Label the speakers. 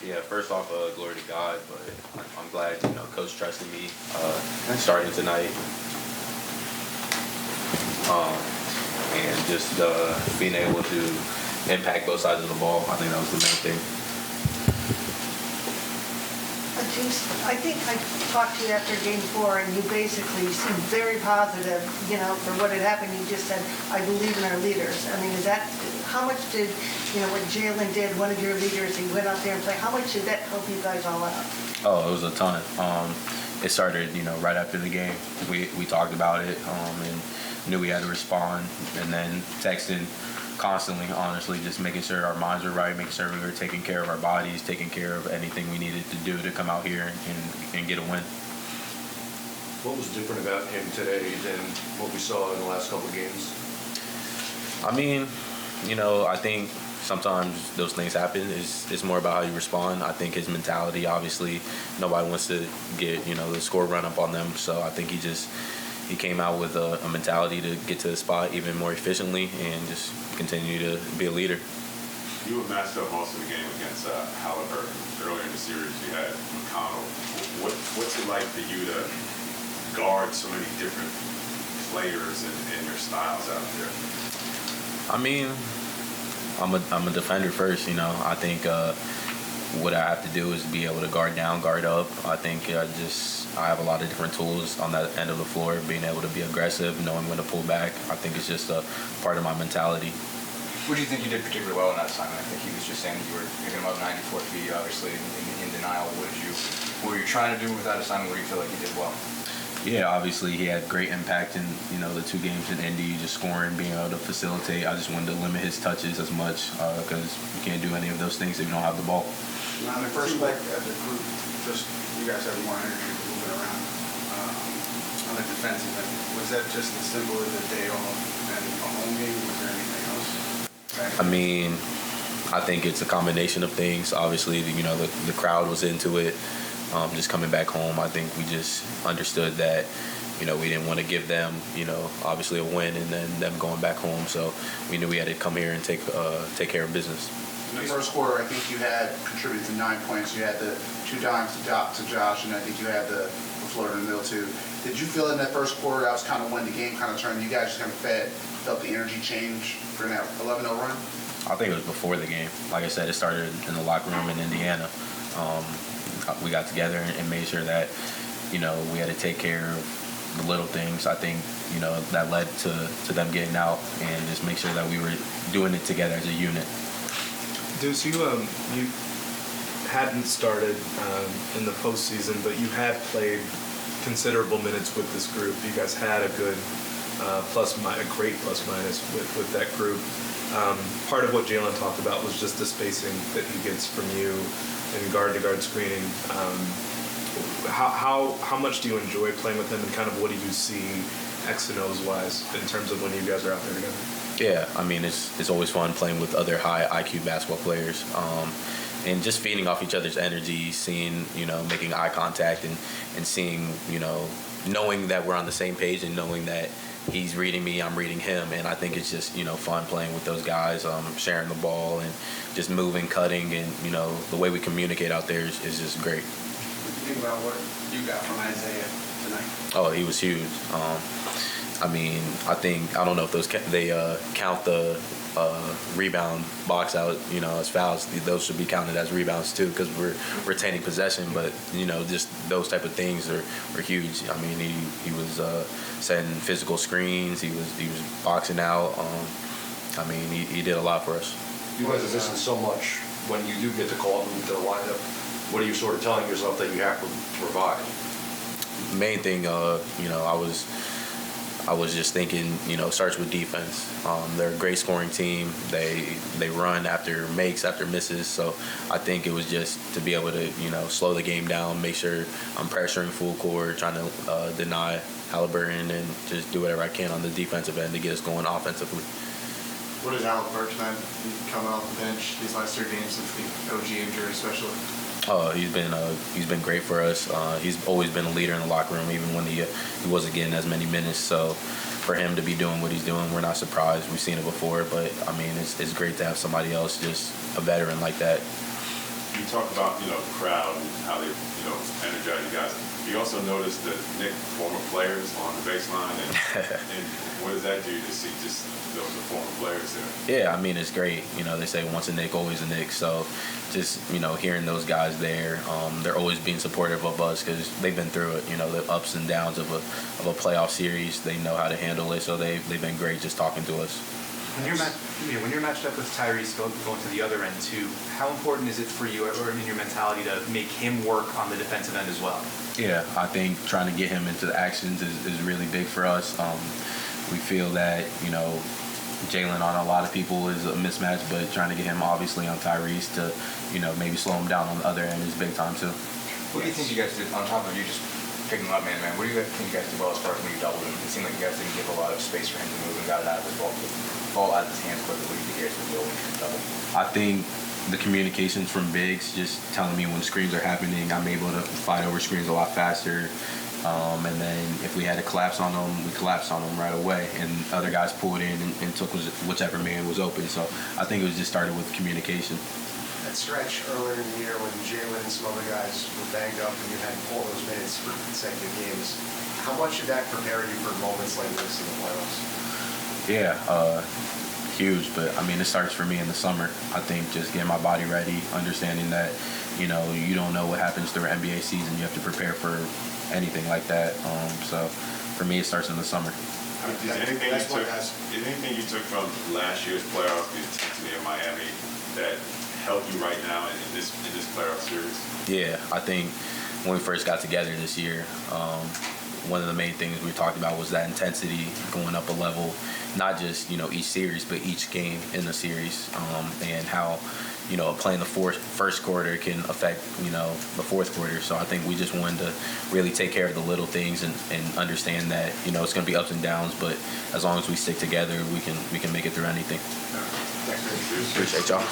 Speaker 1: Yeah, first off, glory to God, but I'm glad, Coach trusted me starting tonight. And just being able to impact both sides of the ball, I think that was the main thing.
Speaker 2: I think I talked to you after Game 4, and you basically seemed very positive, for what had happened. You just said, I believe in our leaders. I mean, how much did, what Jalen did, one of your leaders, he went out there and played, how much did that help you guys all out?
Speaker 1: Oh, it was a ton. It started, right after the game. We talked about it and knew we had to respond, and then texting constantly, honestly, just making sure our minds were right, making sure we were taking care of our bodies, taking care of anything we needed to do to come out here and get a win.
Speaker 3: What was different about him today than what we saw in the last couple of games?
Speaker 1: I mean, I think sometimes those things happen. It's more about how you respond. I think his mentality, obviously, nobody wants to get, the score run up on them. So I think he came out with a mentality to get to the spot even more efficiently and just continue to be a leader.
Speaker 4: You were matched up most of the game against Halliburton. Earlier in the series, you had McConnell. What's it like for you to guard so many different players and your styles out there?
Speaker 1: I mean, I'm a defender first. I think what I have to do is be able to guard down, guard up. I think I have a lot of different tools on that end of the floor, being able to be aggressive, knowing when to pull back. I think it's just a part of my mentality.
Speaker 5: What do you think you did particularly well in that assignment? I think he was just saying that you were picking him up 94 feet, obviously, in denial. What were you trying to do with that assignment? What do you feel like you did well?
Speaker 1: Yeah, obviously he had great impact in, the 2 games in Indy, just scoring, being able to facilitate. I just wanted to limit his touches as much because you can't do any of those things if you don't have the ball.
Speaker 6: On the first leg as a group, just you guys have more energy moving around on the defensive end. Was that just as simple as a day off and a home game? Was there anything else?
Speaker 1: I mean, I think it's a combination of things. Obviously, the crowd was into it. Just coming back home, I think we just understood that, we didn't want to give them, obviously a win and then them going back home. So we knew we had to come here and take care of business.
Speaker 6: In the first quarter, I think you had contributed to 9 points. You had the 2 dimes to Josh, and I think you had the floater in the middle too. Did you feel in that first quarter that was kind of when the game kind of turned? You guys just kind of felt the energy change for that 11-0 run?
Speaker 1: I think it was before the game. Like I said, it started in the locker room in Indiana. We got together and made sure that, we had to take care of the little things. I think, that led to them getting out and just make sure that we were doing it together as a unit.
Speaker 7: Deuce, you hadn't started in the postseason, but you had played considerable minutes with this group. You guys had a good a great plus minus with that group. Part of what Jalen talked about was just the spacing that he gets from you and guard-to-guard screening. How much do you enjoy playing with him, and kind of what do you see X and O's wise in terms of when you guys are out there together?
Speaker 1: Yeah, I mean, it's always fun playing with other high IQ basketball players, and just feeding off each other's energy, seeing, making eye contact and seeing, knowing that we're on the same page and knowing that he's reading me, I'm reading him, and I think it's just, fun playing with those guys, sharing the ball and just moving, cutting, and, the way we communicate out there is just great.
Speaker 6: What do you think about what you got from Isaiah tonight?
Speaker 1: Oh, he was huge. I mean, I don't know if they count the rebound box out, as fouls. Those should be counted as rebounds too, because we're retaining possession. But just those type of things are huge. I mean, he was setting physical screens. He was boxing out. I mean, he did a lot for us.
Speaker 3: You guys have listened so much. When you do get the call to the lineup, what are you sort of telling yourself that you have to provide?
Speaker 1: Main thing, I was just thinking, it starts with defense. They're a great scoring team. They run after makes, after misses. So I think it was just to be able to, slow the game down, make sure I'm pressuring full court, trying to deny Halliburton, and just do whatever I can on the defensive end to get us going offensively.
Speaker 6: What has Halliburton been coming off the bench these last 3 games since the OG injury, especially?
Speaker 1: He's been great for us. He's always been a leader in the locker room, even when he wasn't getting as many minutes. So for him to be doing what he's doing, we're not surprised. We've seen it before, but I mean, it's great to have somebody else, just a veteran like that.
Speaker 4: you talk about, the crowd and how they, energize you guys. You also notice the Knicks former players on the baseline, and what does that do to see just those former players there?
Speaker 1: Yeah, I mean, it's great. They say once a Knick, always a Knick. So just, hearing those guys there, they're always being supportive of us because they've been through it, the ups and downs of a playoff series. They know how to handle it. So they've been great just talking to us.
Speaker 8: When you're matched up with Tyrese going to the other end too, how important is it for you, or in your mentality, to make him work on the defensive end as well?
Speaker 1: Yeah, I think trying to get him into the actions is really big for us. We feel that, Jalen on a lot of people is a mismatch, but trying to get him obviously on Tyrese to, maybe slow him down on the other end is big time too.
Speaker 5: What do you think you guys did, on top of you just picking him up man-to-man, what do you think you guys did well as far as when you doubled him? It seemed like you guys didn't give a lot of space for him to move and got it out of his ball out of his hands quickly. What do you think you guys did well when you doubled?
Speaker 1: I think the communications from bigs, just telling me when screens are happening, I'm able to fight over screens a lot faster. And then if we had to collapse on them, we collapsed on them right away. And other guys pulled in and took whichever man was open. So I think it was just started with communication.
Speaker 9: That stretch earlier in the year when Jalen and some other guys were banged up and you had all those minutes for consecutive games, how much did that prepare you for moments like this in the playoffs?
Speaker 1: Yeah, huge. But I mean, it starts for me in the summer. I think just getting my body ready, understanding that, you don't know what happens through an NBA season. You have to prepare for anything like that. So for me, it starts in the summer.
Speaker 4: Is there anything you took from last year's playoffs, the intensity of Miami, that helped you right now in this playoff series?
Speaker 1: Yeah, I think when we first got together this year, one of the main things we talked about was that intensity going up a level, not just, each series, but each game in the series, and how, playing the first quarter can affect, the fourth quarter. So I think we just wanted to really take care of the little things and understand that, it's going to be ups and downs, but as long as we stick together, we can make it through anything.
Speaker 9: Thanks,
Speaker 1: Appreciate y'all.